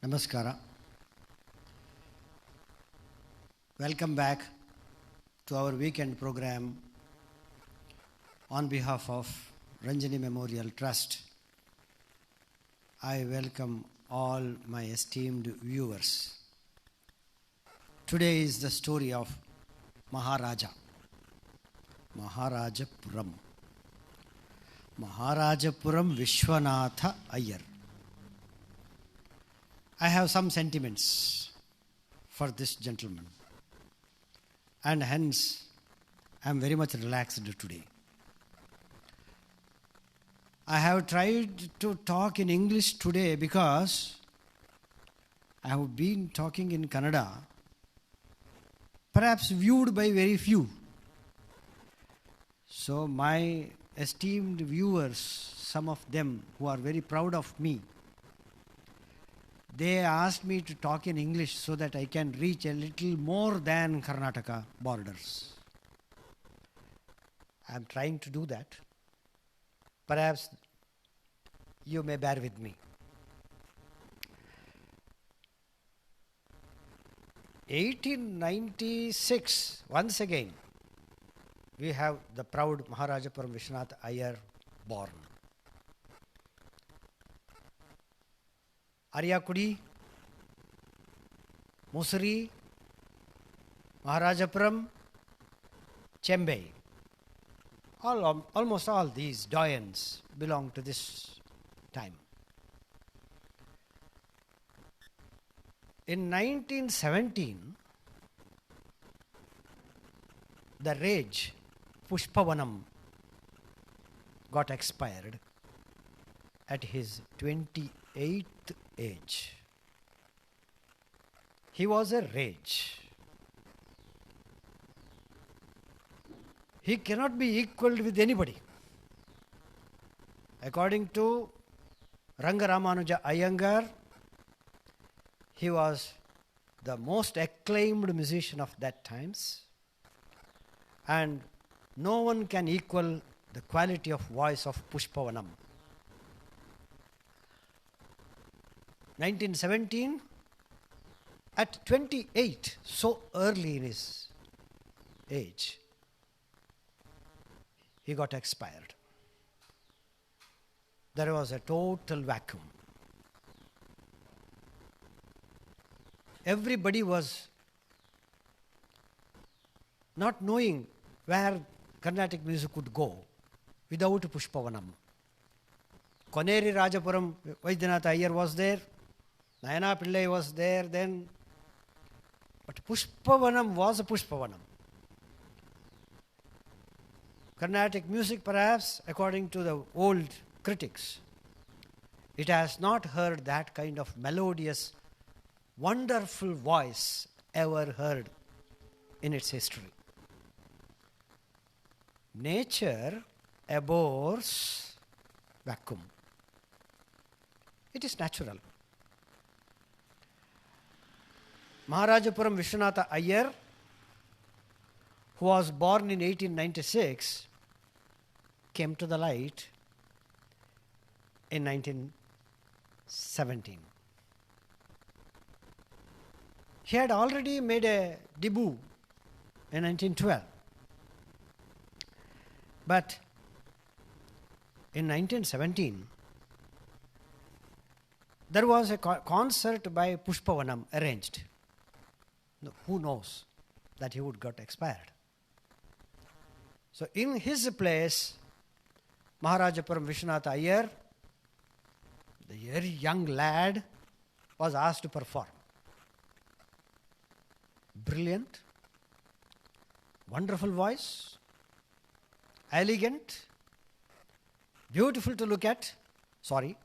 Namaskara. Welcome back to our weekend program on behalf of Ranjani Memorial Trust. I welcome all my esteemed viewers. Today is the story of Maharajapuram Vishwanath Iyer. I have some sentiments for this gentleman, and hence I am very much relaxed today. I have tried to talk in English today because I have been talking in Kannada, perhaps viewed by very few. So my esteemed viewers, some of them who are very proud of me, they asked me to talk in English so that I can reach a little more than Karnataka borders. I am trying to do that. Perhaps you may bear with me. 1896, once again, we have the proud Maharajapuram Vishwanath Iyer born. Aryakudi, Musuri, Maharajapuram, Chembei. Almost all these doyens belong to this time. In 1917, the rage Pushpavanam got expired at his 28th age. He was a rage. He cannot be equaled with anybody. According to Rangaramanuja Iyengar, he was the most acclaimed musician of that times, and no one can equal the quality of voice of Pushpavanam. 1917, at 28, so early in his age, he got expired. There was a total vacuum. Everybody was not knowing where Carnatic music could go without Pushpavanam. Koneri Rajapuram Vaidyanath Iyer was there. Nayana Pillai was there then. But Pushpavanam was a Pushpavanam. Carnatic music, perhaps, according to the old critics, it has not heard that kind of melodious, wonderful voice ever heard in its history. Nature abhors vacuum. It is natural. Maharajapuram Vishwanath Iyer, who was born in 1896, came to the light in 1917. He had already made a debut in 1912. But in 1917, there was a concert by Pushpavanam arranged. Who knows that he would get expired. So in his place, Maharajapuram Vishwanath Iyer, the very young lad, was asked to perform. Brilliant, wonderful voice, elegant, beautiful to look at,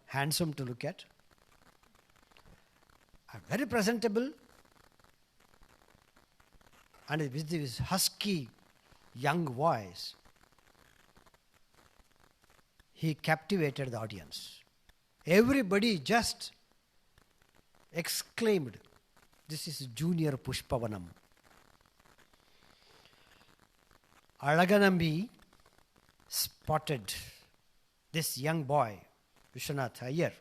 handsome to look at, very presentable, and with his husky young voice, he captivated the audience. Everybody just exclaimed, "This is Junior Pushpavanam." Alaganambi spotted this young boy, Vishwanath Iyer,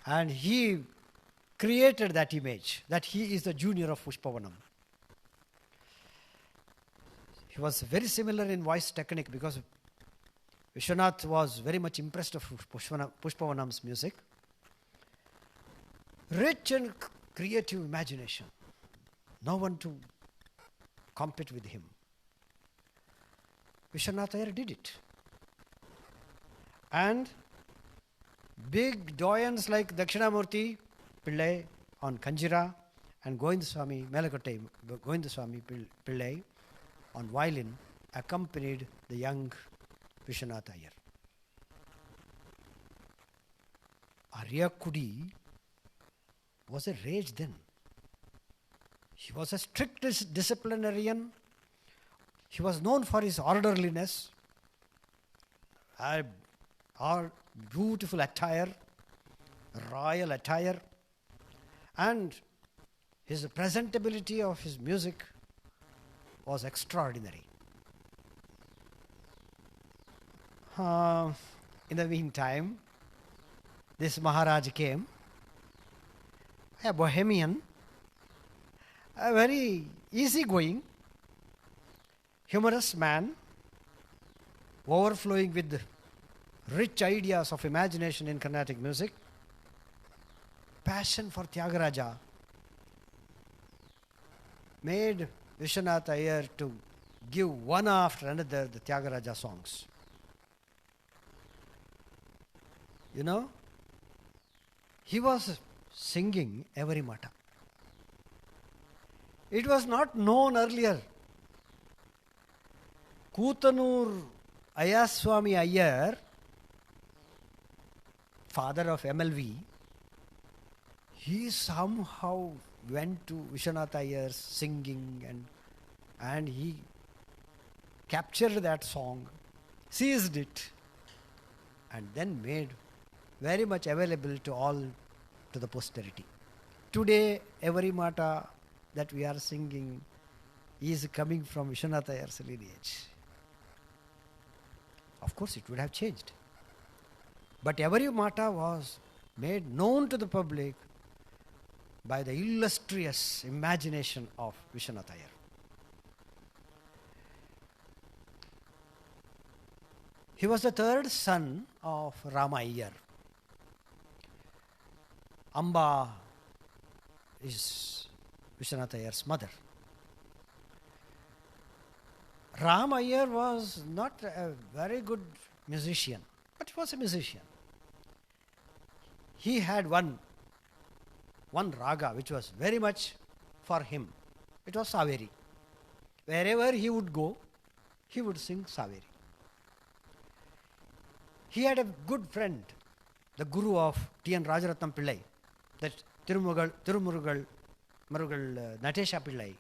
and he created that image, that he is the junior of Pushpavanam. He was very similar in voice technique because Vishwanath was very much impressed of Pushpavanam's music. Rich and creative imagination. No one to compete with him. Vishwanatha Iyer did it. And big doyens like Dakshinamurti Pillai on Kanjira and Govindaswamy Melakotte Govindaswamy Pillai on violin accompanied the young Vishwanatha Iyer. Ariyakudi was a rage then. He was a strict disciplinarian. He was known for his orderliness, beautiful attire, royal attire, and his presentability of his music was extraordinary. In the meantime, this Maharaj came, a bohemian, a very easygoing, humorous man, overflowing with rich ideas of imagination in Carnatic music, passion for Tyagaraja, made Vishwanatha Iyer to give one after another the Tyagaraja songs. You know, he was singing every mata. It was not known earlier. Kutanur Ayaswamy Iyer, father of MLV, he somehow went to Vishwanatha Iyer's singing and he captured that song, seized it, and then made very much available to the posterity. Today, every mata that we are singing is coming from Vishwanatha Iyer's lineage. Of course, it would have changed. But every mata was made known to the public by the illustrious imagination of Vishwanatha Iyer. He was the third son of Rama Iyer. Amba is Vishwanatha Iyer's mother. Rama Iyer was not a very good musician, but he was a musician. He had one raga which was very much for him. It was Saveri. Wherever he would go, he would sing Saveri. He had a good friend, the guru of T.N. Rajaratnam Pillai, that Tirumurugal Natesha Pillai,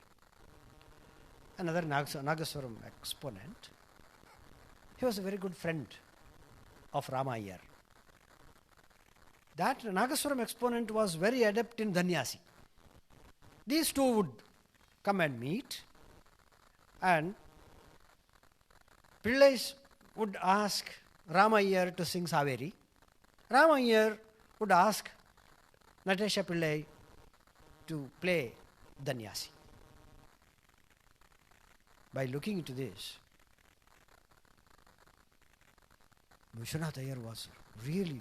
another Nagaswaram exponent. He was a very good friend of Rama Iyer. That Nagaswaram exponent was very adept in Dhanyasi. These two would come and meet, and Pillais would ask Rama Iyer to sing Saveri. Rama Iyer would ask Natesha Pillai to play Dhanyasi. By looking into this, Vishwanatha Iyer was really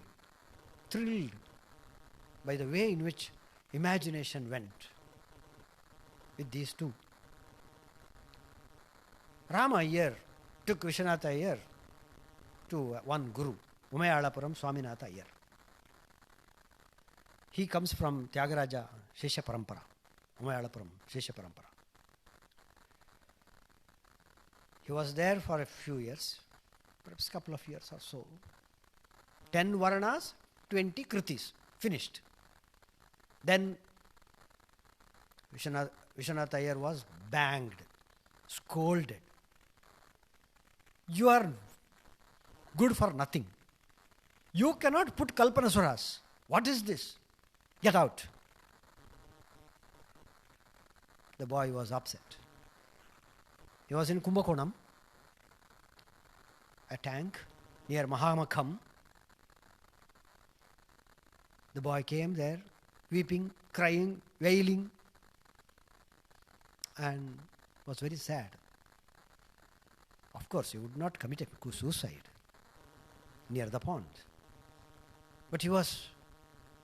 thrilled by the way in which imagination went with these two. Rama Iyer took Vishwanatha Iyer to one guru, Maharajapuram Vishwanath Iyer. He comes from Tyagaraja Shesha Parampara, Maharajapuram Shesha Parampara. He was there for a few years, perhaps a couple of years or so. 10 Varanas, 20 Kritis, finished. Then Vishwanatha Iyer was banged, scolded. You are good for nothing. You cannot put Kalpanasuras. What is this? Get out. The boy was upset. He was in Kumbakonam, a tank near Mahamakham. The boy came there. weeping, crying, wailing, and was very sad. Of course, he would not commit a suicide near the pond. But he was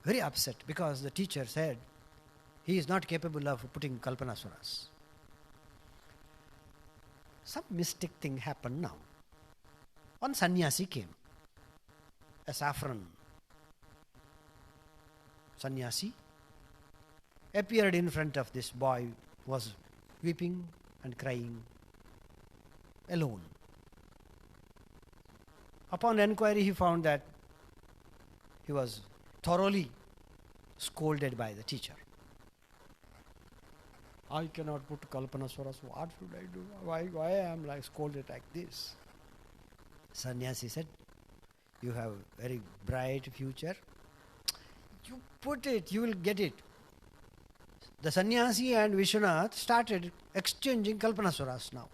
very upset because the teacher said he is not capable of putting Kalpanasuras. Some mystic thing happened now. One sannyasi came, a saffron sannyasi, appeared in front of this boy who was weeping and crying alone. Upon enquiry, he found that he was thoroughly scolded by the teacher. I cannot put Kalpanaswaras. What should I do? Why am I scolded like this? Sannyasi said, you have a very bright future. You put it, you will get it. The sannyasi and Vishwanath started exchanging Kalpanaswaras now.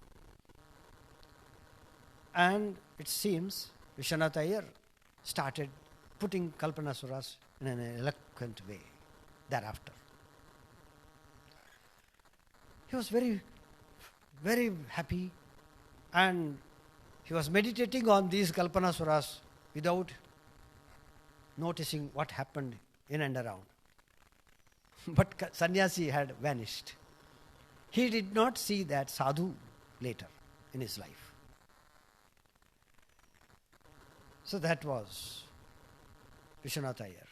And it seems Vishwanatha Iyer started putting Kalpanaswaras in an eloquent way thereafter. He was very, very happy, and he was meditating on these Kalpanaswaras without noticing what happened in and around. But sannyasi had vanished. He did not see that sadhu later in his life. So that was Vishwanatha Iyer.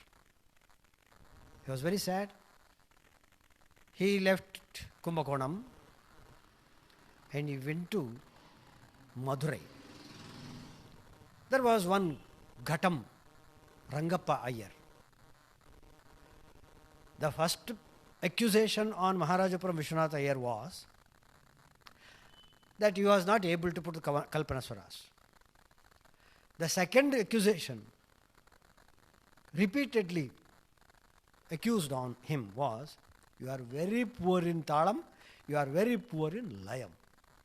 He was very sad. He left Kumbakonam and he went to Madurai. There was one Ghatam, Rangappa Iyer. The first accusation on Maharajapuram Vishwanath Iyer was that he was not able to put the Kalpanaswaras. The second accusation, repeatedly accused on him, was, you are very poor in Talam, you are very poor in Layam.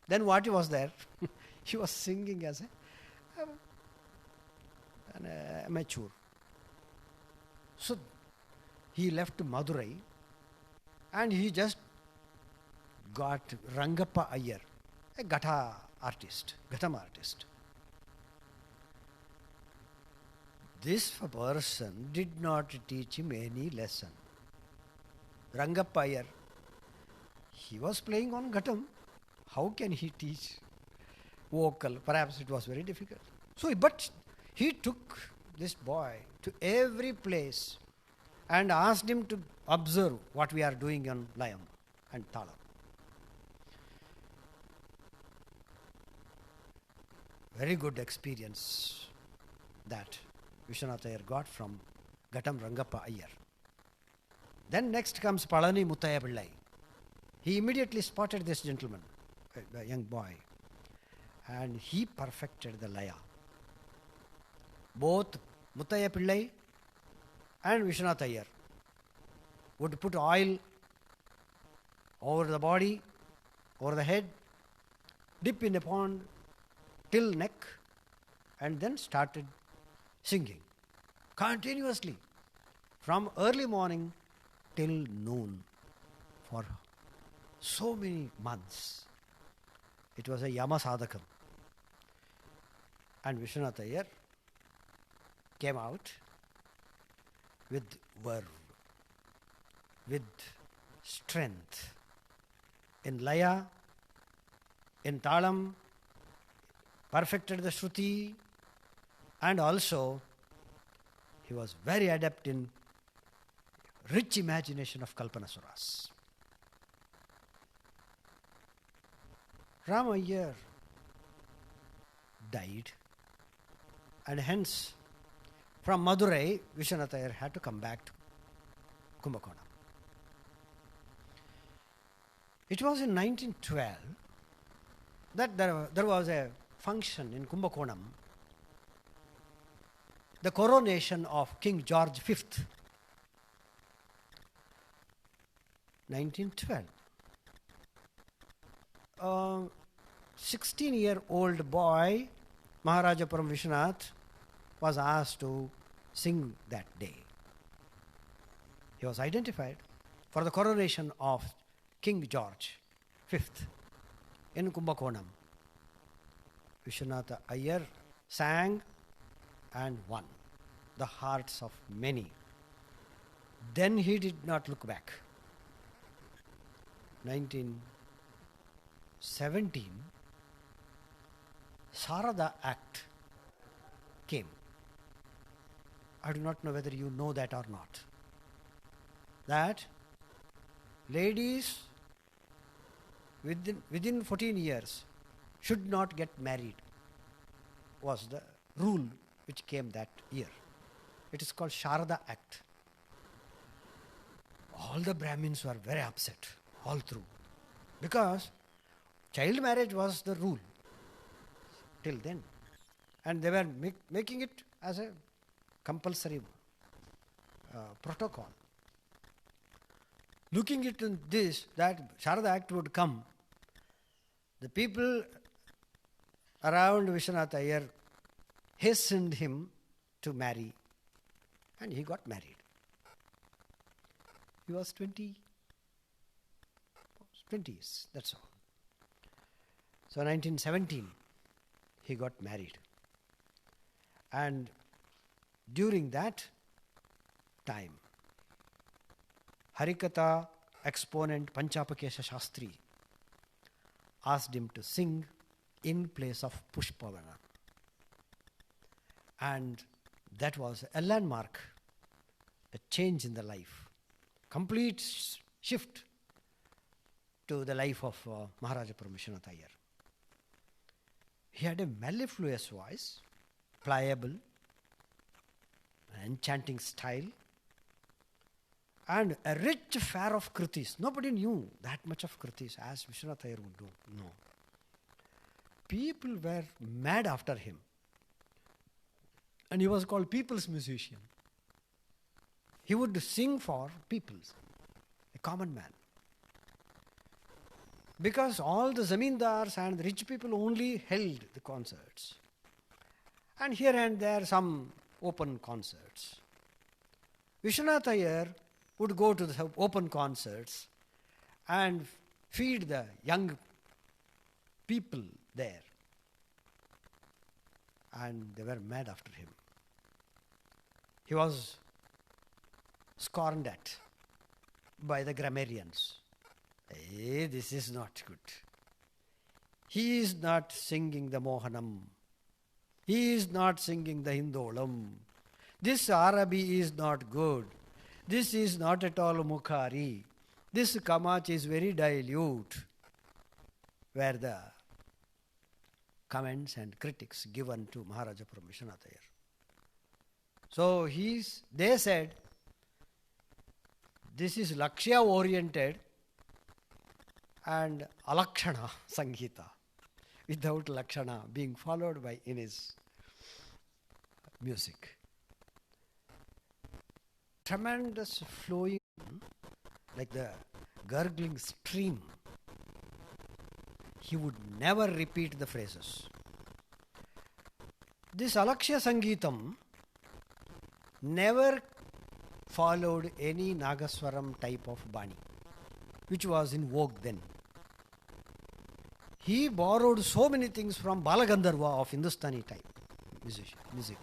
Then what he was there? He was singing as an amateur. So he left Madurai and he just got Rangappa Iyer, a Ghatam artist. This person did not teach him any lesson. Rangappa Iyer, he was playing on Ghatam. How can he teach vocal? Perhaps it was very difficult. But he took this boy to every place and asked him to observe what we are doing on Layam and Talam. Very good experience that Vishwanatha Iyer got from Ghatam Rangappa Iyer. Then next comes Palani Muttaya Pillai. He immediately spotted this gentleman, a young boy, and he perfected the Laya. Both Muttaya Pillai and Vishwanatha Iyer would put oil over the body, over the head, dip in a pond till neck, and then started singing continuously from early morning till noon for so many months. It was a Yama Sadhakam. And Vishwanatha Iyer came out with verve, with strength in Laya, in Talam, perfected the Shruti, and also he was very adept in rich imagination of Kalpanasuras. Rama Iyer died, and hence from Madurai, Vishwanatha Iyer had to come back to Kumbakonam. It was in 1912 that there was a function in Kumbakonam, the coronation of King George V. 1912. 16-year-old boy, Maharajapuram Vishwanath, was asked to sing that day. He was identified for the coronation of King George V in Kumbakonam. Vishwanatha Iyer sang and won the hearts of many. Then he did not look back. 1917, Sarada Act came. I do not know whether you know that or not. That ladies within 14 years should not get married was the rule which came that year. It is called Sharada Act. All the Brahmins were very upset all through, because child marriage was the rule till then, and they were making it as a compulsory protocol. Looking into this, that Sharada Act would come, the people around Vishwanatha Iyer hastened him to marry, and he got married. He was 20s, that's all. So 1917, he got married. And during that time, Harikatha exponent Panchapakesha Shastri asked him to sing in place of Pushpavana. And that was a landmark, a change in the life, complete shift to the life of Maharajapuram Vishwanath Iyer. He had a mellifluous voice, pliable, enchanting style, and a rich fare of kritis. Nobody knew that much of kritis as Vishwanath Iyer would do. No. People were mad after him. And he was called people's musician. He would sing for people, a common man. Because all the zamindars and the rich people only held the concerts. And here and there some open concerts. Vishwanath Iyer would go to the open concerts and feed the young people there. And they were mad after him. He was scorned at by the grammarians. Hey, this is not good. He is not singing the Mohanam. He is not singing the Hindolam. This Arabi is not good. This is not at all Mukhari. This Kamach is very dilute. Were the comments and critics given to Maharajapuram Vishwanath Iyer. So they said, this is Lakshya oriented and Alakshana Sangeeta, without Lakshana being followed by in his music. Tremendous flowing, like the gurgling stream. He would never repeat the phrases. This Alakshya Sangeetam never followed any Nagaswaram type of Bani, which was in vogue then. He borrowed so many things from Balagandharva of Hindustani type music.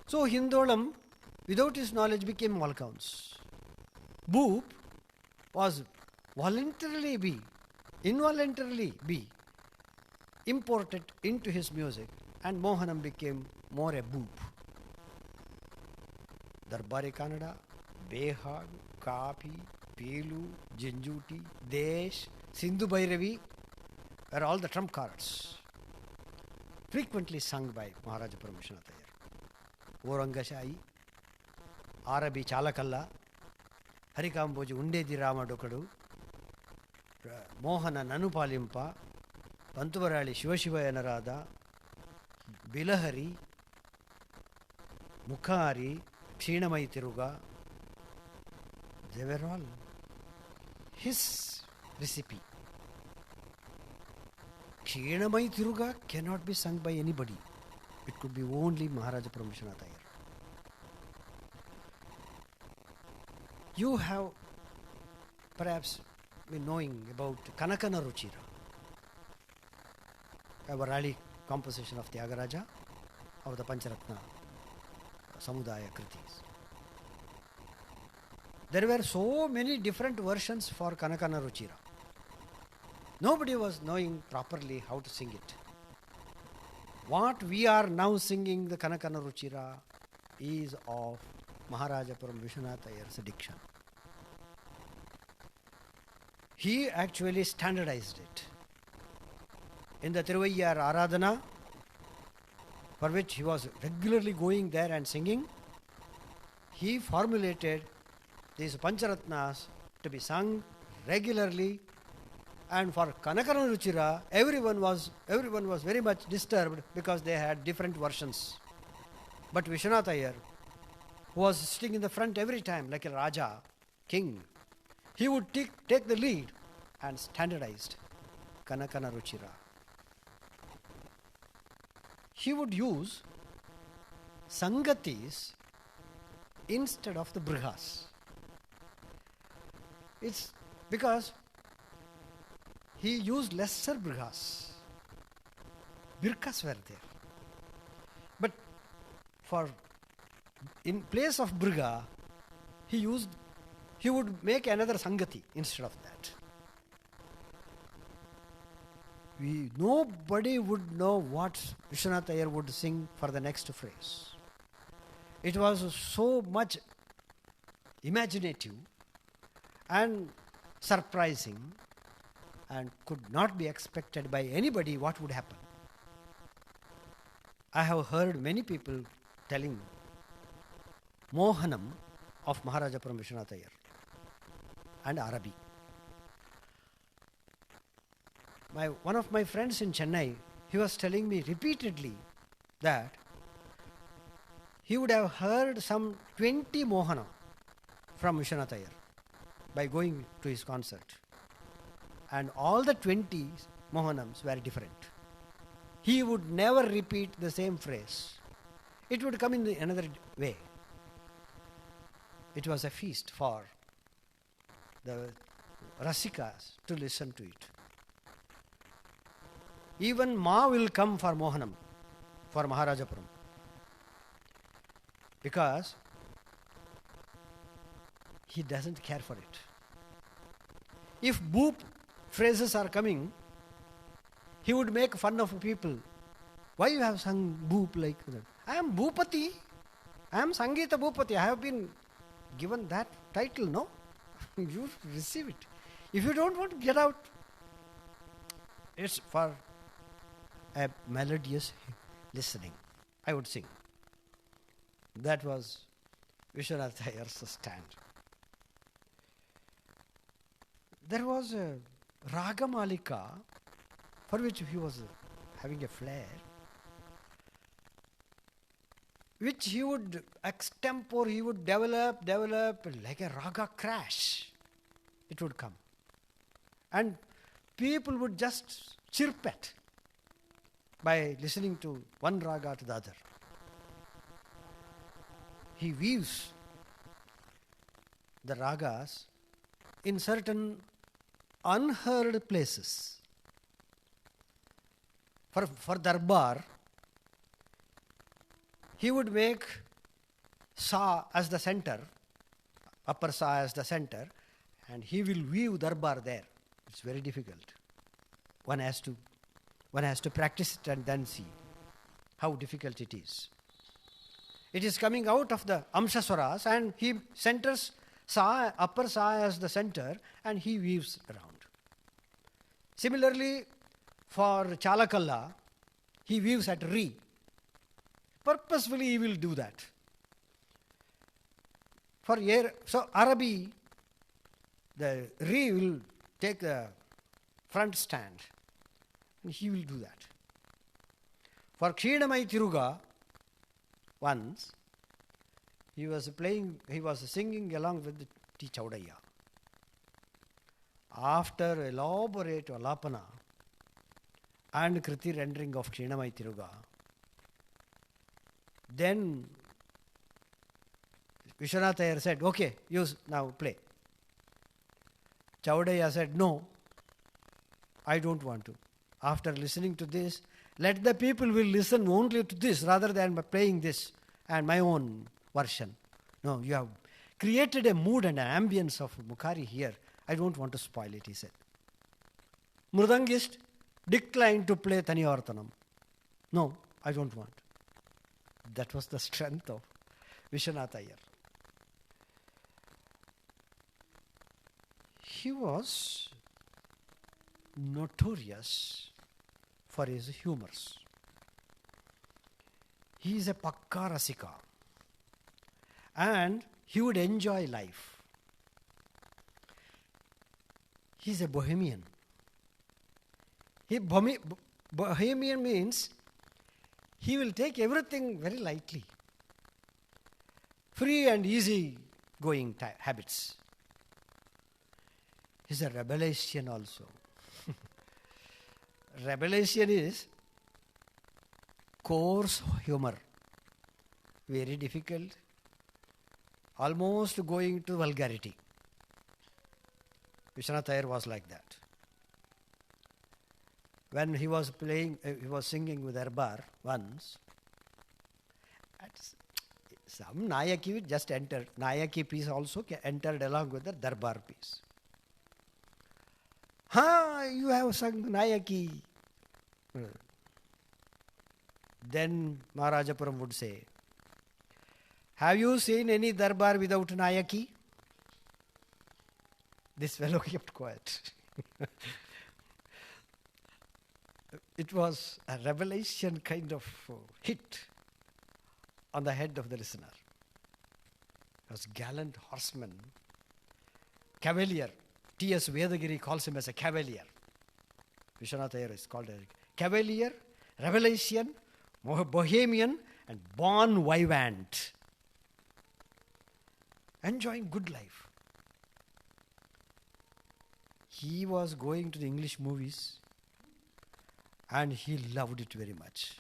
So Hindolam, without his knowledge, became Walcounts. Boop was involuntarily be imported into his music, and Mohanam became more a boop. Darbari Kannada, Behag, Kapi, Pelu, Jinjuti, Desh, Sindhu Bhairavi were all the trump cards, frequently sung by Maharajapuram Vishwanath Iyer. Orangashai, Arabi Chalakalla, Harikamboji Undedi Ramadokadu, Mohana Nanupalimpa, Pantuvarali Shivashiva Yanarada, Bilahari, Mukhari, Kshinamai Tiruga, they were all his recipe. Kshinamai Tiruga cannot be sung by anybody. It could be only Maharajapuram Vishwanath Iyer. You have perhaps been knowing about Kanakana Ruchira, a Varali composition of Tyagaraja of the Pancharatna Samudaya Kritis. There were so many different versions for Kanakana Ruchira. Nobody was knowing properly how to sing it. What we are now singing, the Kanakana Ruchira, is of Maharajapuram Vishwanath Iyer's diction. He actually standardized it. In the Thiruvayyar Aradhana, for which he was regularly going there and singing, he formulated these Pancharatnas to be sung regularly. And for Kanakana Ruchira, everyone was very much disturbed because they had different versions. But Vishwanatha Iyer, who was sitting in the front every time like a Raja, king, he would take the lead and standardized Kanakana Ruchira. He would use Sangatis instead of the Brihas. It's because he used lesser Brihas. Birkas were there. But in place of Briga, he would make another Sangati instead of that. Nobody would know what Vishwanatha Iyer would sing for the next phrase. It was so much imaginative and surprising and could not be expected by anybody what would happen. I have heard many people telling Mohanam of Maharajapuram Vishwanath Iyer and Arabi. One of my friends in Chennai, he was telling me repeatedly that he would have heard some 20 Mohana from Vishwanatha Iyer by going to his concert. And all the 20 Mohanams were different. He would never repeat the same phrase. It would come in another way. It was a feast for the Rasikas to listen to it. Even Ma will come for Mohanam, for Maharajapuram. Because he doesn't care for it. If boop phrases are coming, he would make fun of people. Why you have sung boop like that? I am Bhupati. I am Sangeeta Bhupati. I have been given that title, no? You receive it. If you don't want to get out, it's for a melodious listening. I would sing. That was Vishwanatha Iyer's stand. There was a Ragamalika for which he was having a flair, which he would extempore, he would develop like a raga crash. It would come. And people would just chirp it by listening to one raga to the other. He weaves the ragas in certain unheard places. For Darbar, he would make Sa as the center, upper Sa as the center, and he will weave Darbar there. It's very difficult. One has to practice it and then see how difficult it is. It is coming out of the Amshaswaras and he centers Sa, upper Sa as the center, and he weaves around. Similarly, for Chalakalla, he weaves at Re. Purposefully he will do that. So Arabi, the Re will take the front stand, and he will do that. For Kshinamai Tiruga, once, he was singing along with T. Chaudaya. After elaborate Alapana and Kriti rendering of Kshinamai Tiruga, then Vishwanath Iyer said, okay, now play. Chaudhaya said, no, I don't want to. After listening to this, let the people will listen only to this rather than playing this and my own version. No, you have created a mood and an ambience of Mukhari here. I don't want to spoil it, he said. Mridangist declined to play Tanivartanam. No, I don't want. That was the strength of Vishwanatha Iyer. He was notorious for his humors. He is a pakka rasika. And he would enjoy life. He is a bohemian. Bohemian means he will take everything very lightly. Free and easy going habits. He is a rebellion also. Rebellion is coarse humor. Very difficult. Almost going to vulgarity. Vishwanath Iyer was like that. When he was singing with Hebbar once, some Nayaki just entered. Nayaki piece also entered along with the Darbar piece. You have sung Nayaki. Then Maharajapuram would say, have you seen any Darbar without Nayaki? This fellow kept quiet. It was a revelation kind of hit on the head of the listener. He was gallant horseman, cavalier. T.S. Vedagiri calls him as a cavalier. Vishwanath Iyer is called a cavalier, revelation, bohemian, and bon vivant. Enjoying good life. He was going to the English movies and he loved it very much.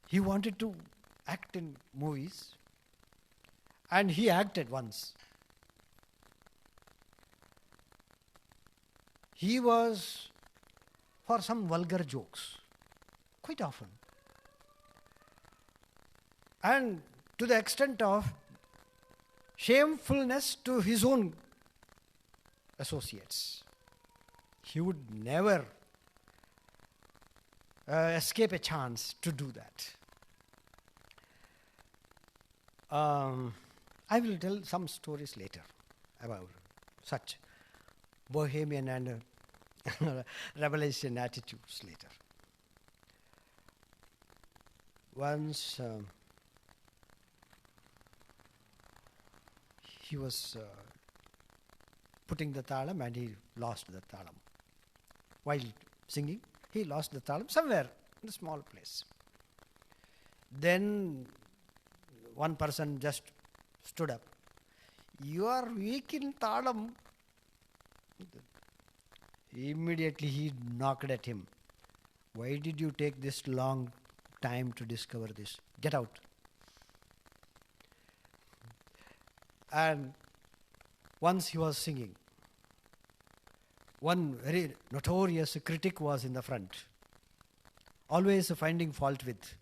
He wanted to act in movies and he acted once. He was for some vulgar jokes, quite often. And to the extent of shamefulness to his own associates. He would never escape a chance to do that. I will tell some stories later about such bohemian and revelation attitudes later. Once he was putting the talam and he lost the talam. While singing, he lost the talam somewhere in a small place. Then one person just stood up. You are weak in talam. Immediately he knocked at him. Why did you take this long time to discover this? Get out. And once he was singing, one very notorious critic was in the front, always finding fault with.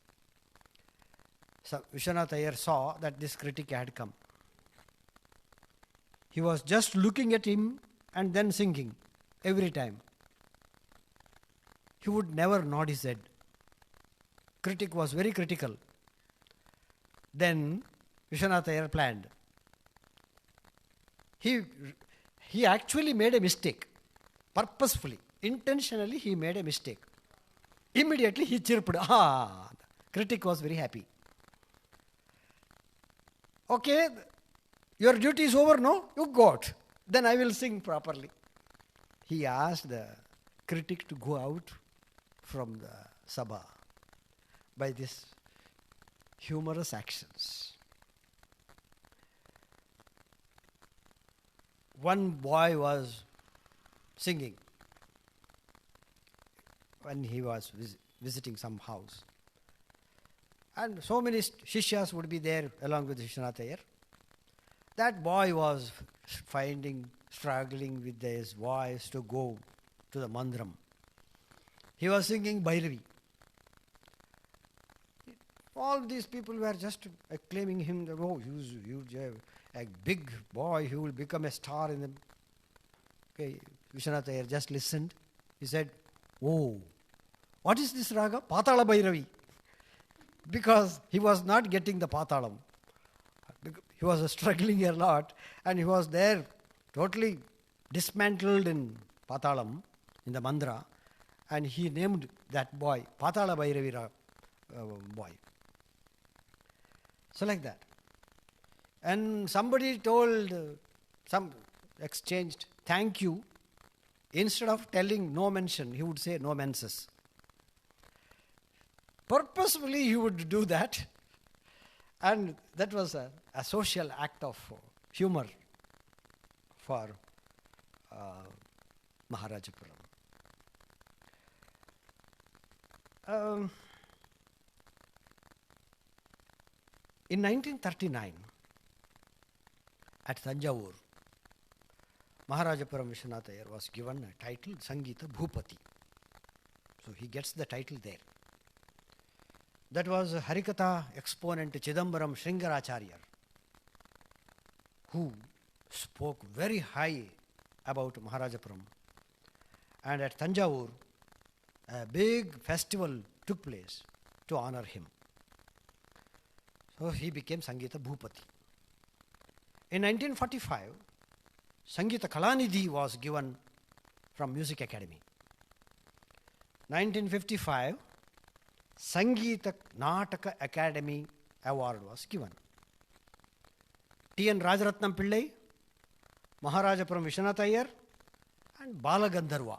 So Vishwanath Iyer saw that this critic had come. He was just looking at him and then singing every time. He would never nod his head. Critic was very critical. Then Vishwanath Iyer planned. He actually made a mistake. Purposefully, intentionally he made a mistake. Immediately he chirped. Critic was very happy. Okay, your duty is over, no? You got. Then I will sing properly. He asked the critic to go out from the sabha by these humorous actions. One boy was singing when he was visiting some house. And so many Shishyas would be there along with Vishwanatha Iyer. That boy was struggling with his voice to go to the mandram. He was singing Bhairavi. All these people were just acclaiming him. Oh, he's a big boy. He will become a star in the... Okay, Vishwanatha Iyer just listened. He said, oh, what is this raga? Patala Bhairavi. Because he was not getting the Patalam. He was struggling a lot, and he was there totally dismantled in Patalam, in the mandra, and he named that boy Patala Bhairavi boy. So like that. And somebody told, exchanged thank you. Instead of telling no mention, he would say no menses. Purposefully he would do that. And that was a social act of humor for Maharajapuram. In 1939, at Thanjavur, Maharajapuram Vishwanath Iyer was given a title, Sangeeta Bhupati. So he gets the title there. That was Harikatha exponent Chidambaram Sringaracharya, who spoke very high about Maharajapuram. And at Thanjavur, a big festival took place to honor him. So he became Sangeeta Bhupati. In 1945, Sangeeta Kalanidhi was given from Music Academy. 1955, Sangeeta Nataka Academy Award was given. T.N. Rajaratnam Pillai, Maharajapuram Vishwanath Iyer, and Balagandharva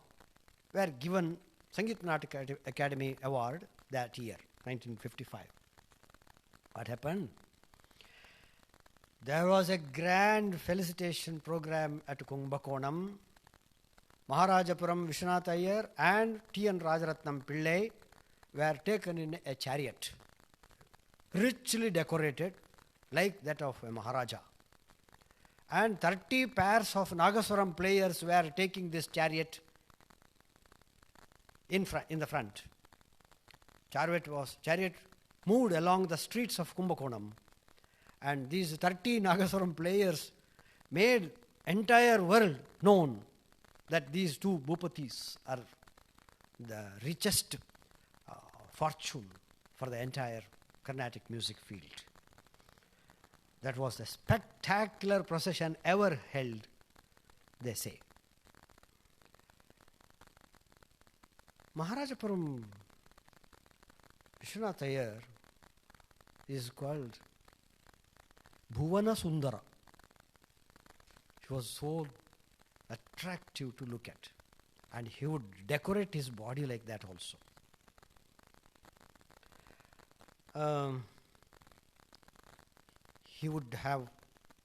were given Sangeeta Nataka Academy Award that year, 1955. What happened? There was a grand felicitation program at Kumbakonam. Maharajapuram Vishwanath Iyer and T.N. Rajaratnam Pillai were taken in a chariot, richly decorated like that of a Maharaja. And 30 pairs of Nagaswaram players were taking this chariot in the front. Chariot moved along the streets of Kumbakonam, and these 30 Nagaswaram players made entire world known that these two Bhupatis are the richest fortune for the entire Carnatic music field. That was the spectacular procession ever held, they say. Maharajapuram Vishwanath Iyer is called Bhuvana Sundara. He was so attractive to look at, and he would decorate his body like that also. He would have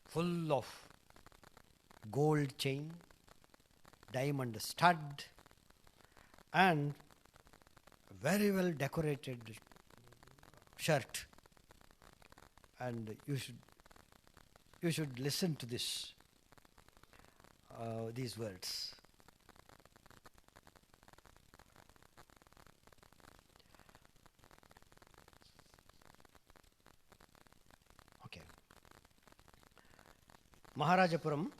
full of gold chain, diamond stud, and very well decorated shirt. And you should listen to these words. Okay. Maharajapuram,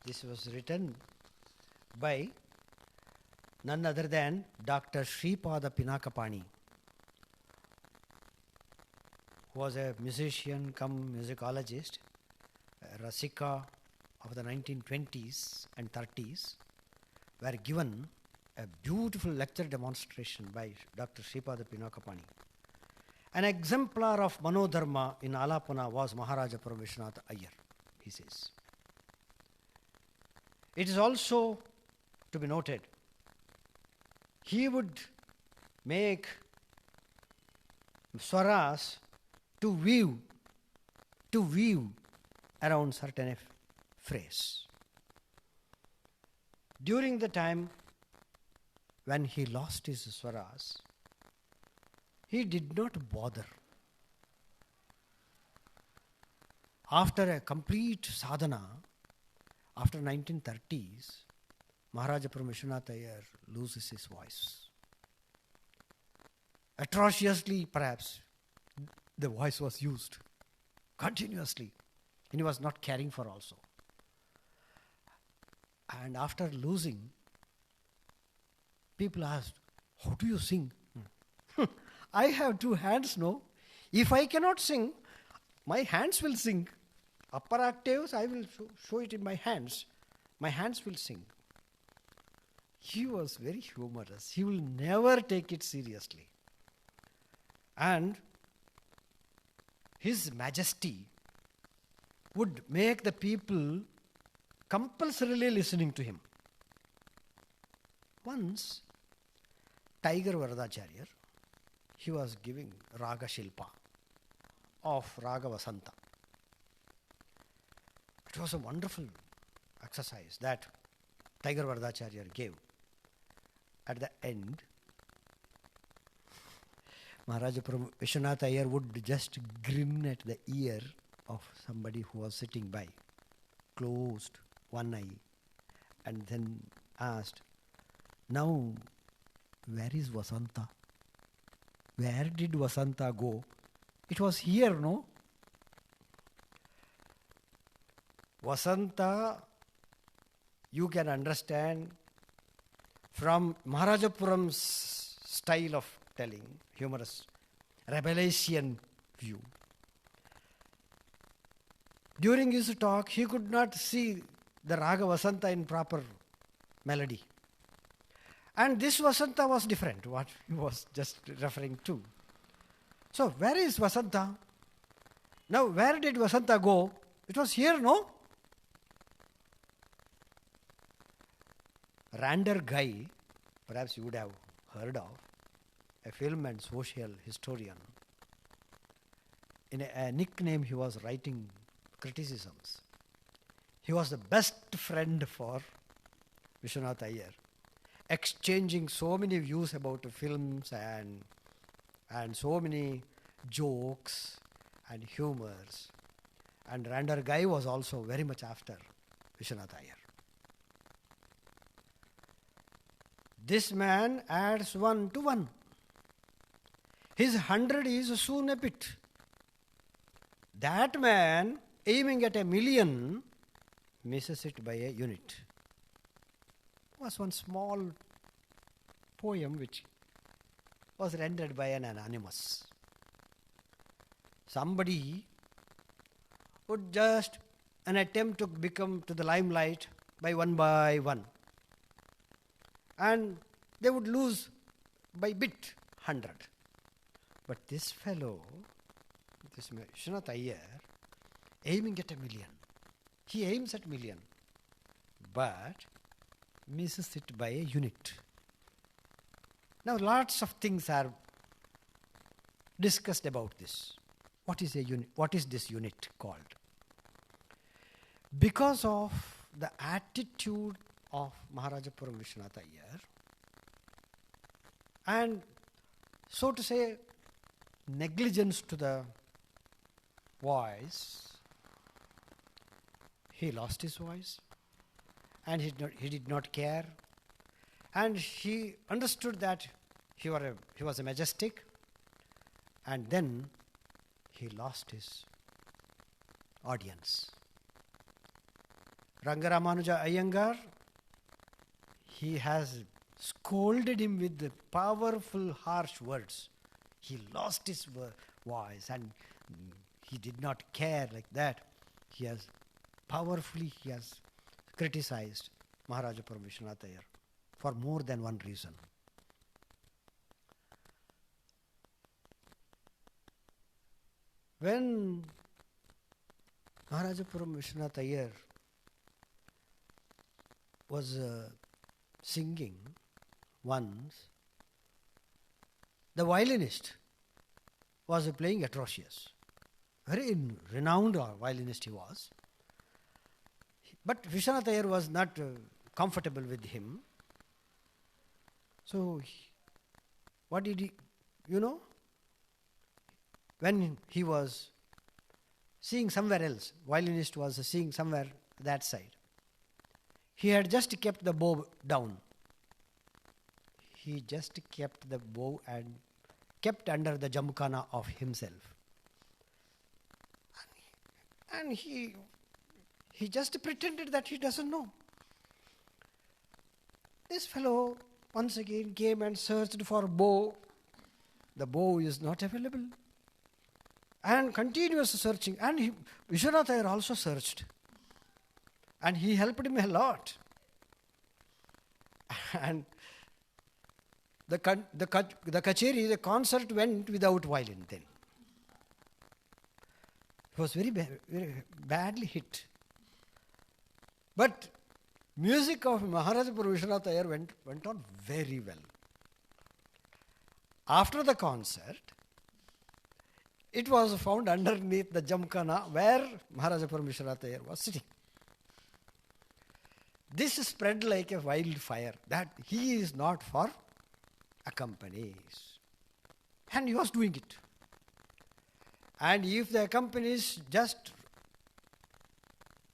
this was written by none other than Dr. Sripada Pinakapani, who was a musician cum musicologist, a Rasika of the 1920s and 30s, were given a beautiful lecture demonstration by Dr. Sripada Pinakapani. An exemplar of Manodharma in Alapana was Maharajapuram Vishwanath Iyer, he says. It is also to be noted, he would make swaras to weave around certain phrase. During the time when he lost his swaras, he did not bother. After a complete sadhana, after 1930s, Maharajapuram Vishwanath Iyer loses his voice. Atrociously, perhaps, the voice was used continuously. And he was not caring for also. And after losing, people asked, how do you sing? I have two hands, no? If I cannot sing, my hands will sing. Upper octaves, I will show it in my hands. My hands will sing. He was very humorous. He will never take it seriously. And his majesty would make the people compulsorily listening to him. Once, Tiger Varadacharya, he was giving Raga Shilpa of Raga Vasanta. It was a wonderful exercise that Tiger Varadacharya gave. At the end, Maharajapuram Vishwanath Iyer would just grin at the ear of somebody who was sitting by, closed one eye, and then asked, now, where is Vasanta? Where did Vasanta go? It was here, no? Vasanta, you can understand from Maharajapuram's style of telling, humorous, Rabelaisian view. During his talk, he could not see the Raga Vasanta in proper melody. And this Vasanta was different, what he was just referring to. So, where is Vasanta? Now, where did Vasanta go? It was here, no? Rander Guy, perhaps you would have heard of, a film and social historian. In a nickname, he was writing criticisms. He was the best friend for Vishwanath Iyer, exchanging so many views about films and so many jokes and humors. And Rander Guy was also very much after Vishwanath Iyer. This man adds 1 to 1. His 100 is soon a bit. That man, aiming at 1,000,000, misses it by a unit. It was one small poem which was rendered by an anonymous. Somebody would just an attempt to become to the limelight by one. And they would lose by bit 100. But this fellow, this Vishwanath Iyer, aiming at 1,000,000. He aims at 1,000,000, but misses it by a unit. Now lots of things are discussed about this. What is a unit? What is this unit called? Because of the attitude of Maharajapuram Vishwanath Iyer, and so to say, negligence to the voice, he lost his voice, and he did not care, and he understood that he was a majestic, and then he lost his audience. Rangaramanuja Iyengar, he has scolded him with the powerful, harsh words. He lost his voice, and he did not care like that. He has criticized Maharajapuram Vishwanath Iyer for more than one reason. When Maharajapuram Vishwanath Iyer was singing once, the violinist was playing atrocious. Very renowned violinist he was. But Vishwanath Iyer was not comfortable with him. So, what did he, when he was seeing somewhere else, violinist was seeing somewhere that side. He had just kept the bow down. He just kept the bow and kept under the jamkana of himself. And he just pretended that he doesn't know. This fellow once again came and searched for a bow. The bow is not available. And continuous searching. And Vishwanatha Iyer also searched. And he helped him a lot. And the kacheri, the concert went without violin then. It was very badly hit. But music of Maharajapuram Vishwanath Iyer went on very well. After the concert, it was found underneath the jamkana where Maharajapuram Vishwanath Iyer was sitting. This spread like a wildfire that he is not for accompanies. And he was doing it. And if the accompanies just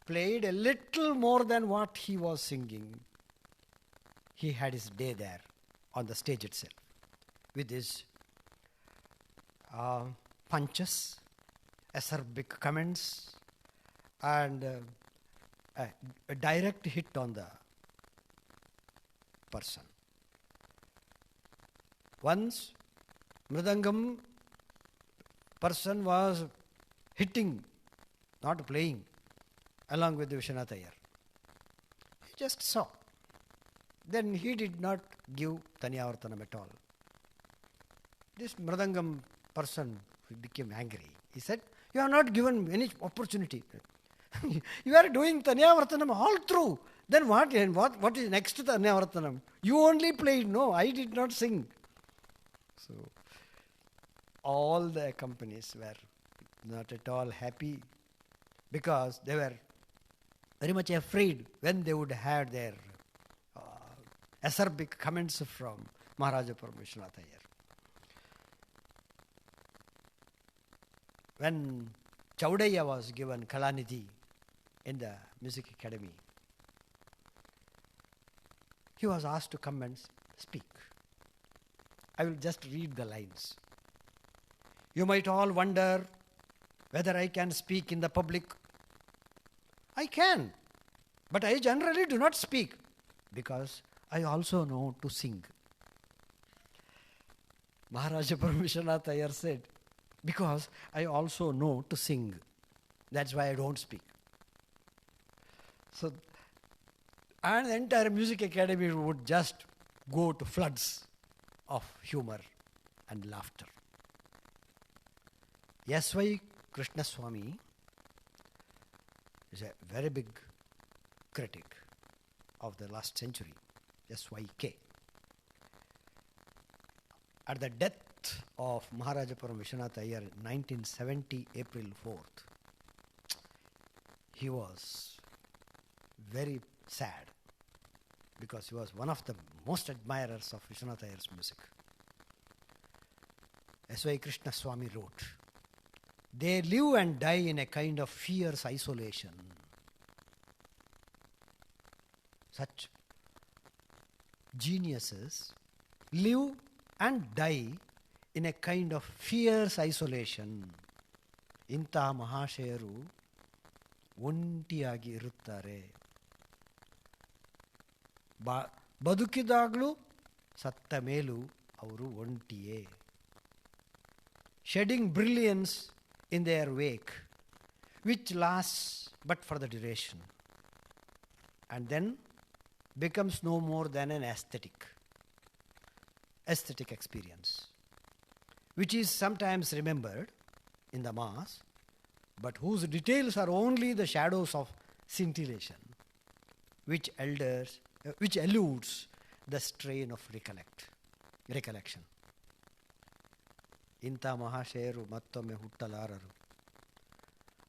played a little more than what he was singing, he had his day there on the stage itself with his punches, acerbic comments, and a direct hit on the person. Once, Mridangam person was hitting, not playing, along with Vishwanatha Iyer. He just saw. Then he did not give Taniyavartanam at all. This Mridangam person became angry. He said, "You have not given any opportunity. You are doing Taniyavartanam all through. Then what is next to Taniyavartanam? You only played. No, I did not sing." So, all the companies were not at all happy because they were very much afraid when they would have their acerbic comments from Maharajapuram Vishwanath Iyer. When Chaudaya was given Kalanidhi in the Music Academy, he was asked to come and speak. I will just read the lines. You might all wonder whether I can speak in the public. I can, but I generally do not speak because I also know to sing. Maharajapuram Vishwanath Iyer said, because I also know to sing. That's why I don't speak. So, and the entire Music Academy would just go to floods of humor and laughter. S.Y. Krishnaswamy is a very big critic of the last century, S.Y.K. At the death of Maharajapuram Vishwanath Iyer in 1970, April 4th, he was very sad because he was one of the most admirers of Vishwanatha Iyer's music. S.Y. Krishnaswamy wrote, "They live and die in a kind of fierce isolation. Such geniuses live and die in a kind of fierce isolation. ಇಂಥ ಮಹಾಶಯರು ಒಂಟಿಯಾಗಿ ಇರುತ್ತಾರೆ. ಬದುಕಿದಾಗಲೂ ಸತ್ತ ಮೇಲೂ ಅವರು ಒಂಟಿಯೇ. Shedding brilliance in their wake, which lasts but for the duration, and then becomes no more than an aesthetic experience, which is sometimes remembered in the mass, but whose details are only the shadows of scintillation, which eludes the strain of recollection. ಇಂಥ ಮಹಾಶಯರು ಮತ್ತೊಮ್ಮೆ ಹುಟ್ಟಲಾರರು.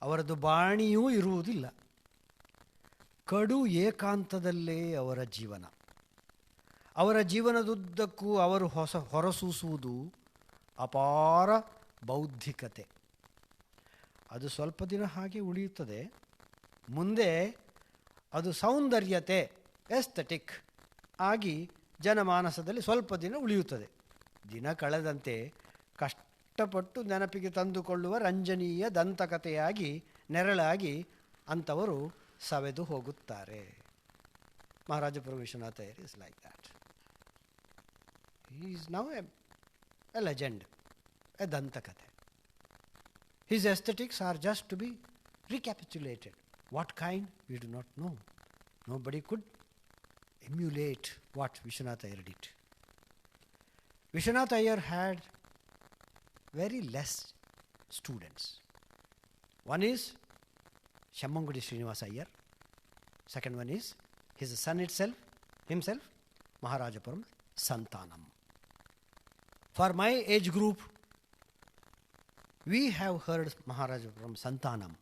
ಅವರದು ಬಾಣಿಯೂ ಇರುವುದಿಲ್ಲ. ಕಡು ಏಕಾಂತದಲ್ಲೇ ಅವರ ಜೀವನ. ಅವರ ಜೀವನದುದ್ದಕ್ಕೂ ಅವರು ಹೊರಸೂಸುವುದು ಅಪಾರ ಬೌದ್ಧಿಕತೆ. ಅದು ಸ್ವಲ್ಪ ದಿನ ಹಾಗೆ ಉಳಿಯುತ್ತದೆ. ಮುಂದೆ ಅದು ಸೌಂದರ್ಯತೆ, ಎಸ್ಥೆಟಿಕ್ ಆಗಿ ಜನಮಾನಸದಲ್ಲಿ ಸ್ವಲ್ಪ ದಿನ ಉಳಿಯುತ್ತದೆ. ದಿನ ಕಳೆದಂತೆ ಕಷ್ಟಪಟ್ಟು ನೆನಪಿಗೆ ತಂದುಕೊಳ್ಳುವ ರಂಜನೀಯ ದಂತಕಥೆಯಾಗಿ, ನೆರಳಾಗಿ ಅಂಥವರು ಸವೆದು ಹೋಗುತ್ತಾರೆ. Maharajapuram Vishwanath Iyer is like that. He is now a legend, a dantakathe. His aesthetics are just to be recapitulated. What kind? We do not know. Nobody could emulate what Vishwanatha Iyer did. Vishwanatha Iyer had very less students. One is Shammangudi Srinivasa Iyer. Second one is his son himself, Maharajapuram Santanam. For my age group, we have heard Maharajapuram Santanam.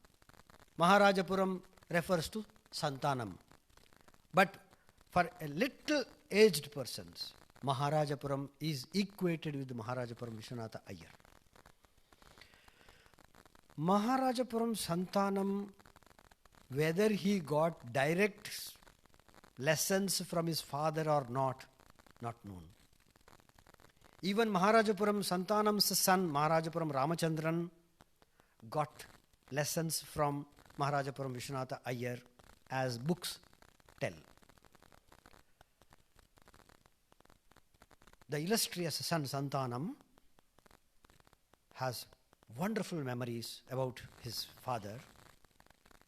Maharajapuram refers to Santanam. But for a little aged persons, Maharajapuram is equated with Maharajapuram Vishwanath Iyer. Maharajapuram Santanam, whether he got direct lessons from his father or not known. Even Maharajapuram Santanam's son, Maharajapuram Ramachandran, got lessons from Maharajapuram Vishwanath Iyer, as books tell. The illustrious son Santanam has wonderful memories about his father,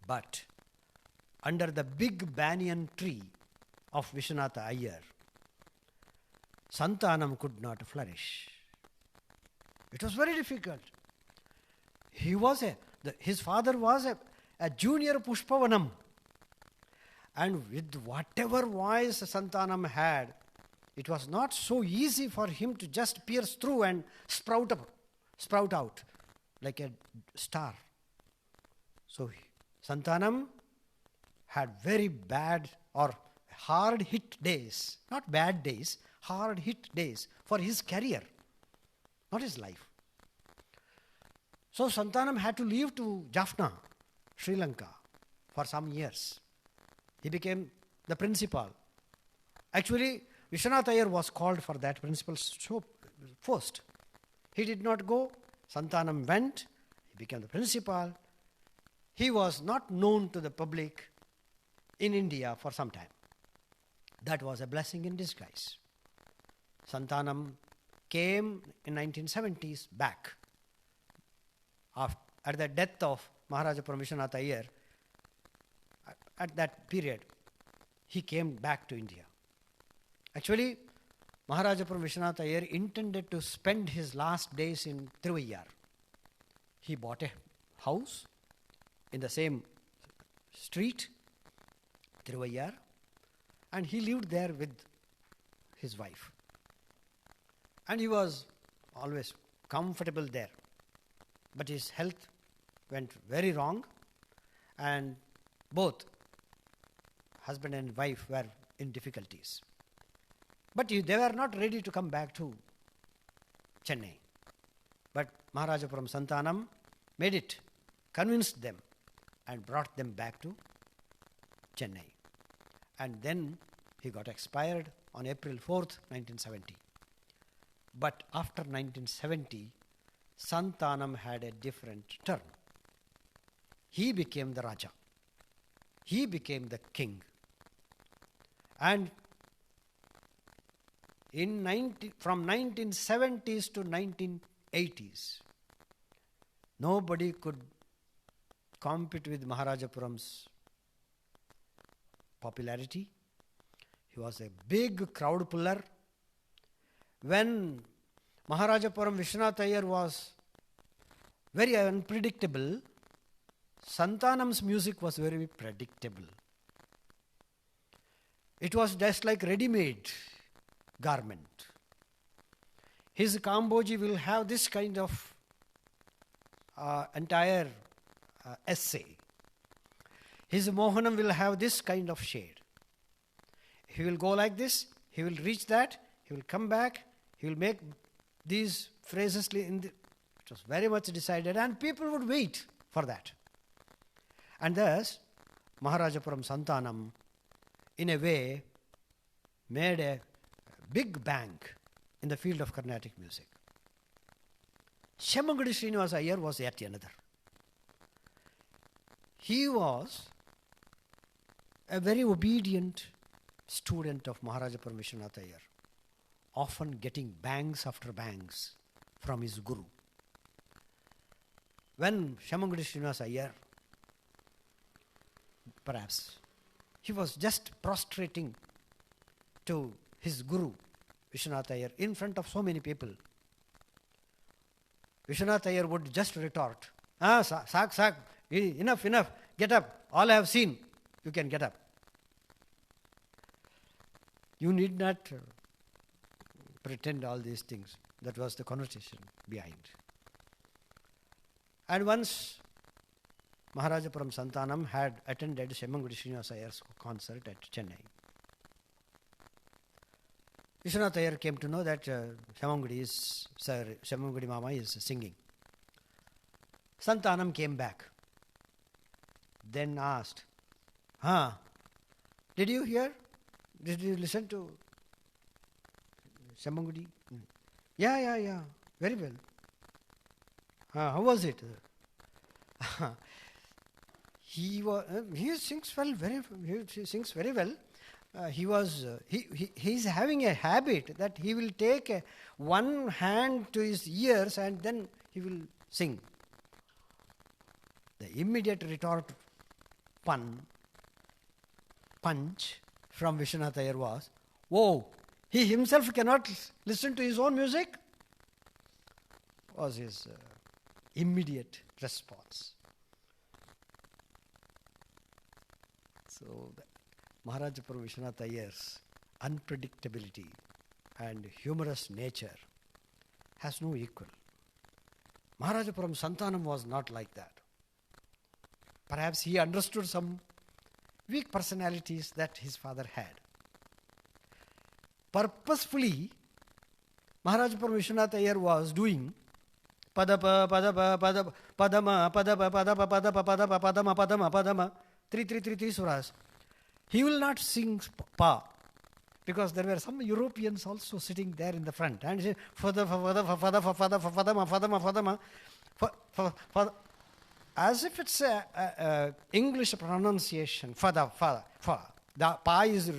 but under the big banyan tree of Vishwanatha Iyer, Santanam could not flourish. It was very difficult. His father was a junior Pushpavanam, and with whatever voice Santanam had, it was not so easy for him to just pierce through and sprout out like a star. So Santanam had very bad or hard hit days, not bad days, hard hit days for his career, not his life. So Santanam had to leave to Jaffna, Sri Lanka, for some years. He became the principal. Actually, Vishwanath Iyer was called for that principal post. He did not go. Santanam went. He became the principal. He was not known to the public in India for some time. That was a blessing in disguise. Santanam came in 1970s back. At the death of Maharajapuram Vishwanath Iyer, at that period, he came back to India. Actually, Maharajapuram Vishwanath Iyer intended to spend his last days in Thiruvayyar. He bought a house in the same street, Thiruvayyar, and he lived there with his wife. And he was always comfortable there. But his health went very wrong, and both husband and wife were in difficulties. But they were not ready to come back to Chennai. But Maharajapuram Santanam made it, convinced them, and brought them back to Chennai. And then he got expired on April 4th, 1970. But after 1970, Santanam had a different turn. He became the Raja. He became the king. And from 1970s to 1980s, nobody could compete with Maharajapuram's popularity. He was a big crowd puller. When Maharajapuram Vishwanath Iyer was very unpredictable, Santanam's music was very predictable. It was just like ready-made garment. His Kamboji will have this kind of entire essay. His Mohanam will have this kind of shade. He will go like this, he will reach that, he will come back, he will make these phrases It was very much decided, and people would wait for that. And thus, Maharajapuram Santanam, in a way, made a big bang in the field of Carnatic music. Shemmangudi Srinivasa Iyer was yet another. He was a very obedient student of Maharajapuram Vishwanath Iyer, often getting bangs after bangs from his guru. When Shemmangudi Srinivasa Iyer, perhaps, he was just prostrating to his guru, Vishwanath Iyer, in front of so many people, Vishwanath Iyer would just retort, Sak, enough, get up, all I have seen, you can get up. You need not pretend all these things. That was the conversation behind. And once Maharajapuram Santanam had attended Shemmangudi Srinivasa Iyer's concert at Chennai. Vishwanath Iyer came to know that Shemmangudi Mama is singing. Santanam came back. Then asked, did you hear? Did you listen to Shemmangudi? Yeah, very well. How was it? He sings well, he sings very well. He's having a habit that he will take one hand to his ears and then he will sing. The immediate retort punch from Vishwanath Iyer was, "Oh, he himself cannot listen to his own music?" was his immediate response. So, Maharajapuram Vishwanath Iyer's unpredictability and humorous nature has no equal. Maharajapuram Santanam was not like that. Perhaps he understood some weak personalities that his father had. Purposefully, Maharajapuram Vishwanath Iyer was doing padapa, padapa, padama, padapa, padapa, padapa, padapa, padama, padama, padama, three suras. He will not sing pa, because there were some Europeans also sitting there in the front and say fadama, as if it's a English pronunciation. Fada. The pa is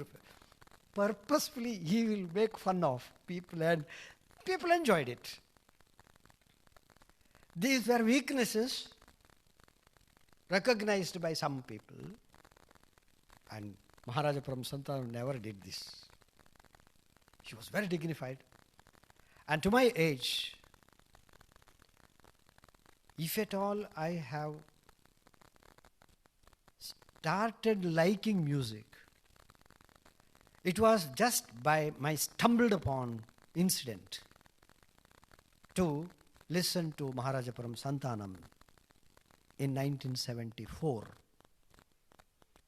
purposefully he will make fun of people, and people enjoyed it. These were weaknesses recognized by some people, and Maharajapuram Santanam never did this. He was very dignified. And to my age, if at all I have started liking music, it was just by my stumbled upon incident to listen to Maharajapuram Santanam in 1974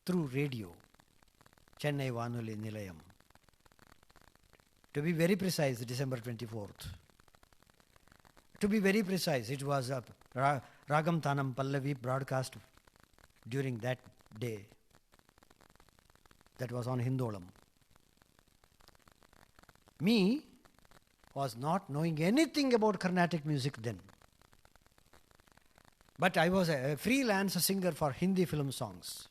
through radio, Chennai Vanuli Nilayam. To be very precise, December 24th. To be very precise, it was a Ragam Tanam Pallavi broadcast during that day. That was on Hindolam. Me was not knowing anything about Carnatic music then. But I was a freelance singer for Hindi film songs.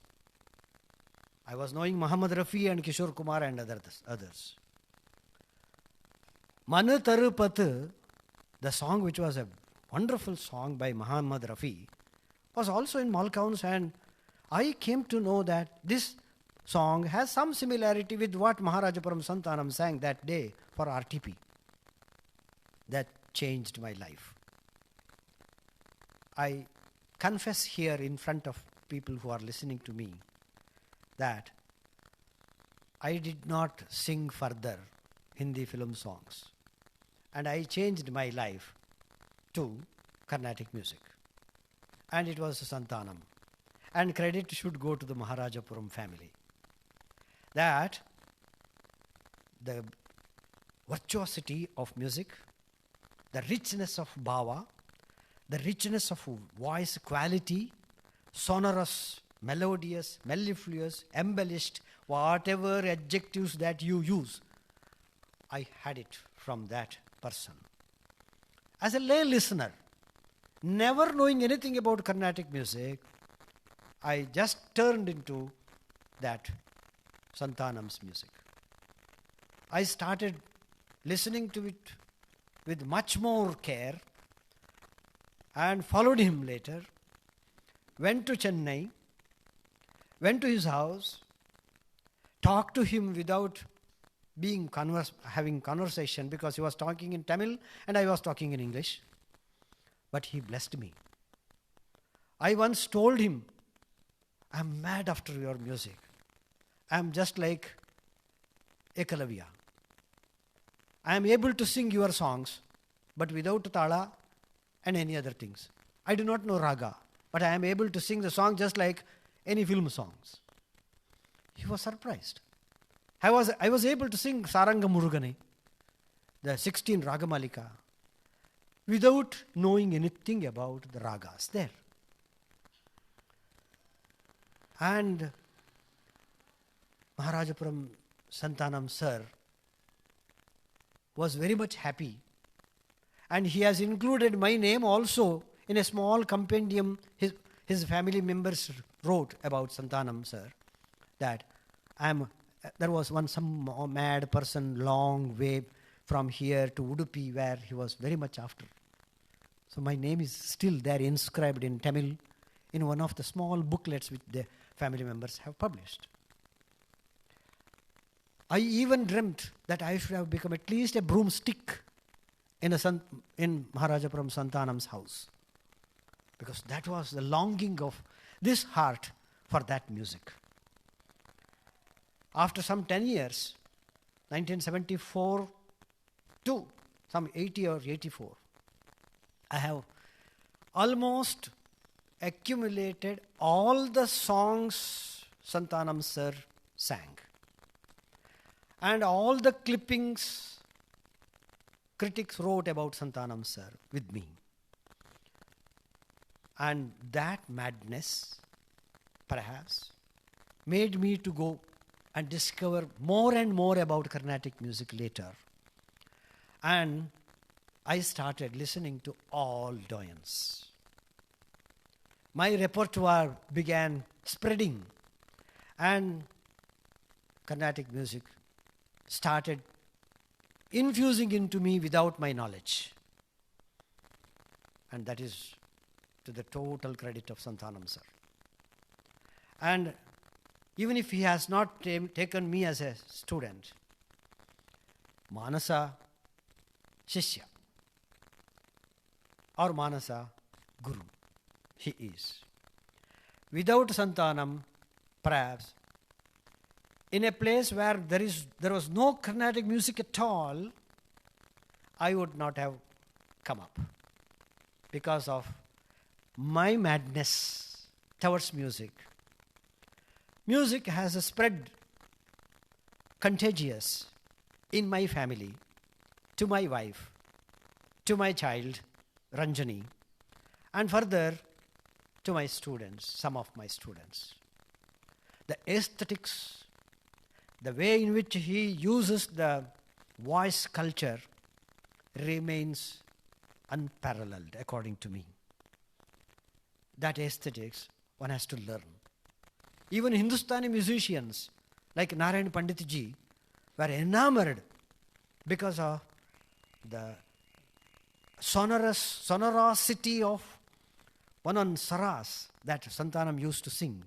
I was knowing Muhammad Rafi and Kishore Kumar and others. Manu Tarupathu, the song which was a wonderful song by Muhammad Rafi, was also in Malkauns, and I came to know that this song has some similarity with what Maharajapuram Santanam sang that day for RTP. That changed my life. I confess here in front of people who are listening to me that I did not sing further Hindi film songs, and I changed my life to Carnatic music. And it was Santanam. And credit should go to the Maharajapuram family. That the virtuosity of music, the richness of bhava, the richness of voice quality, sonorous, melodious, mellifluous, embellished, whatever adjectives that you use, I had it from that person. As a lay listener, never knowing anything about Carnatic music, I just turned into that Santanam's music. I started listening to it with much more care and followed him later, went to Chennai, went to his house, talked to him without having conversation, because he was talking in Tamil and I was talking in English. But he blessed me. I once told him, I'm mad after your music. I'm just like Ekalavya. I am able to sing your songs, but without tala and any other things. I do not know raga, but I am able to sing the song just like any film songs. He was surprised. I was able to sing Saranga Murugane, the 16 Ragamalika, without knowing anything about the ragas there. And Maharajapuram Santanam sir was very much happy, and he has included my name also in a small compendium his family members wrote about Santanam sir, that there was some mad person long way from here to Udupi where he was very much after. So my name is still there inscribed in Tamil in one of the small booklets which the family members have published. I even dreamt that I should have become at least a broomstick in Maharajapuram Santanam's house, because that was the longing of this heart for that music. After some 10 years, 1974 to some 80 or 84, I have almost accumulated all the songs Santanam sir sang, and all the clippings critics wrote about Santanam sir with me. And that madness, perhaps, made me to go and discover more and more about Carnatic music later. And I started listening to all doyens. My repertoire began spreading, and Carnatic music started infusing into me without my knowledge. And that is to the total credit of Santanam sir. And even if he has not taken me as a student, Manasa Shishya or Manasa Guru, he is. Without Santanam, perhaps, in a place where there was no Carnatic music at all, I would not have come up, because of my madness towards music. Music has a spread contagious in my family, to my wife, to my child, Ranjani, and further to my students, some of my students. The aesthetics, the way in which he uses the voice culture remains unparalleled, according to me. That aesthetics one has to learn. Even Hindustani musicians like Narayan Pandit ji were enamored because of the sonorosity of one on saras that Santanam used to sing.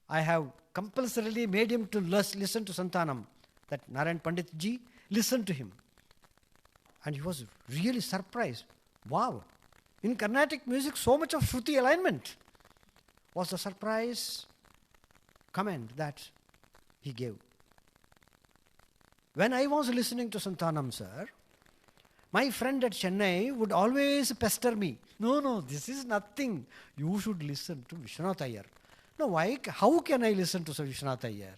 I have compulsorily made him to listen to Santanam, that Narayan Pandit ji listened to him. And he was really surprised. Wow, in Carnatic music so much of Shruti alignment, was the surprise comment that he gave. When I was listening to Santanam sir, my friend at Chennai would always pester me. No, this is nothing. You should listen to Vishwanatha Iyer. No, why? How can I listen to Vishwanatha Iyer?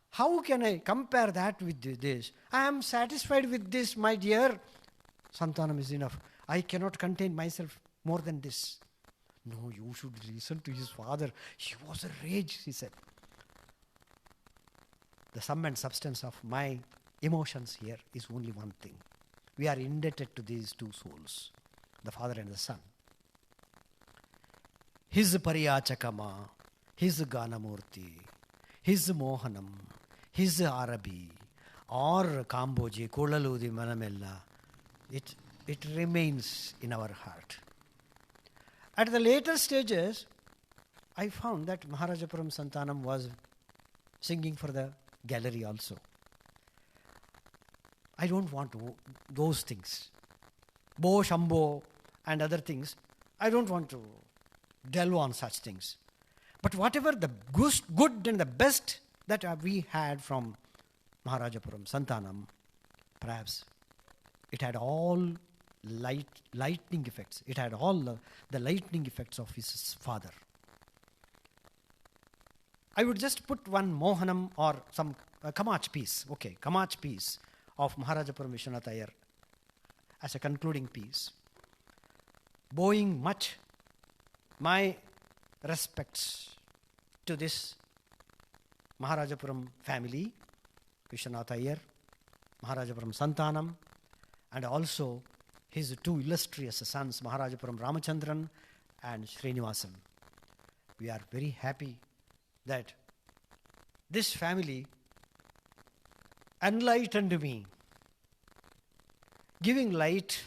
How can I compare that with this? I am satisfied with this, my dear. Santanam is enough. I cannot contain myself more than this. No, you should listen to his father. He was a rage, he said. The sum and substance of my emotions here is only one thing. We are indebted to these two souls, the father and the son. His Pariyachakama, his Ganamurti, his Mohanam, his Arabi, or Kamboji, Kolaludi Manamella, it remains in our heart. At the later stages, I found that Maharajapuram Santanam was singing for the gallery also. I don't want those things. Bo, Shambho and other things, I don't want to delve on such things. But whatever the good and the best that we had from Maharajapuram Santanam, perhaps it had all lightning effects. It had all the lightning effects of his father. I would just put one Mohanam or some Kamach piece, Kamach piece of Maharajapuram Vishwanath Iyer as a concluding piece. Bowing much my respects to this Maharajapuram family, Vishwanath Iyer, Maharajapuram Santanam, and also his two illustrious sons, Maharajapuram Ramachandran and Srinivasan. We are very happy that this family enlightened me, giving light,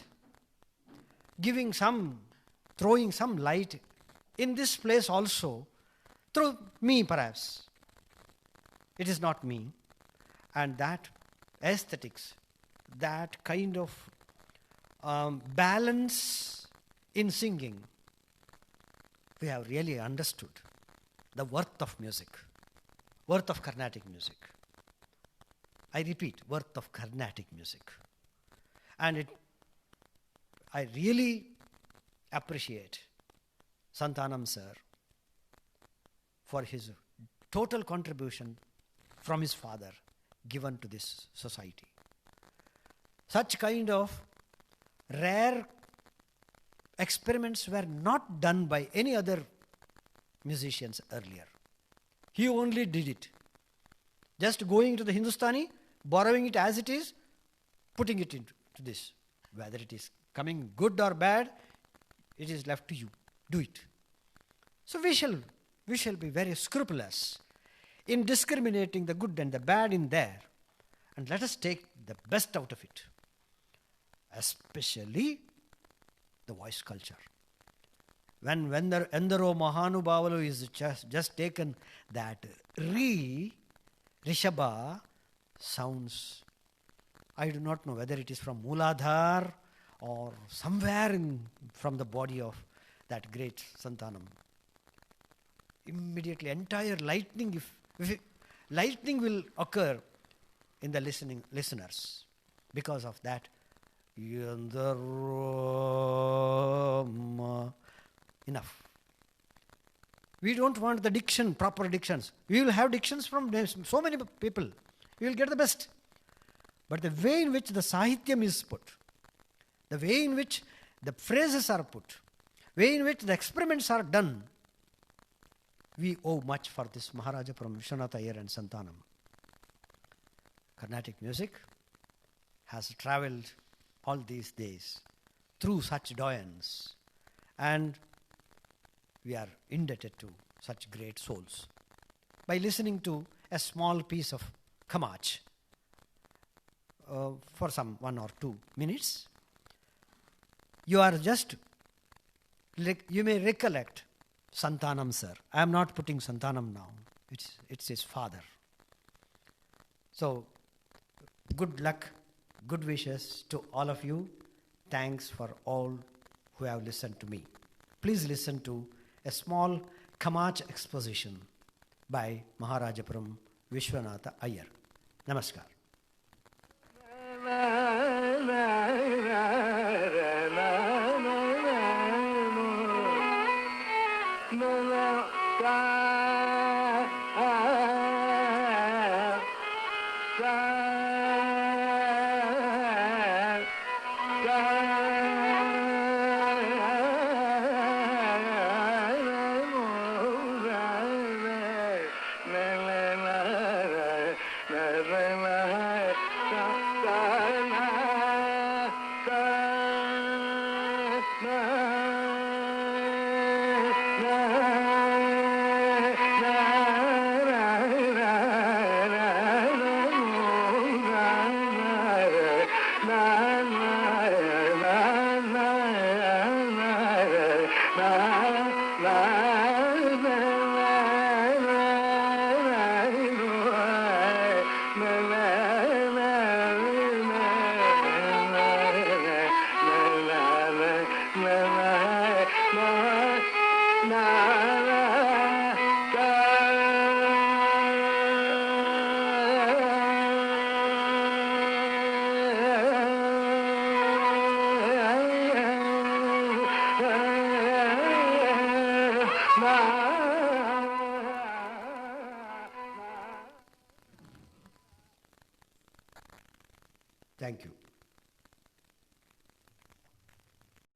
throwing some light in this place also, through me perhaps. It is not me. And that aesthetics, that kind of balance in singing, we have really understood the worth of music, worth of Carnatic music. I repeat, worth of Carnatic music. And I really appreciate Santanam sir for his total contribution from his father given to this society. Such kind of rare experiments were not done by any other musicians earlier. He only did it. Just going to the Hindustani, borrowing it as it is, putting it into this. Whether it is coming good or bad, it is left to you. Do it. So we shall be very scrupulous in discriminating the good and the bad in there. And let us take the best out of it. Especially the voice culture. When Endaro Mahanubhavalu is just taken, that Rishabha sounds, I do not know whether it is from Mooladhar or somewhere from the body of that great Santanam. Immediately entire lightning will occur in the listeners because of that. Enough. We don't want the diction, proper dictions. We will have dictions from so many people. We will get the best. But the way in which the sahityam is put, the way in which the phrases are put, way in which the experiments are done, we owe much for this Maharajapuram Vishwanath Iyer and Santanam. Carnatic music has travelled all these days through such doyens, and we are indebted to such great souls. By listening to a small piece of Kamach for some 1 or 2 minutes, you may recollect Santanam sir. I am not putting Santanam now. It's his father. So, good luck, good wishes to all of you. Thanks for all who have listened to me. Please listen to a small Kamach exposition by Maharajapuram Vishwanath Iyer. Namaskar. Thank you.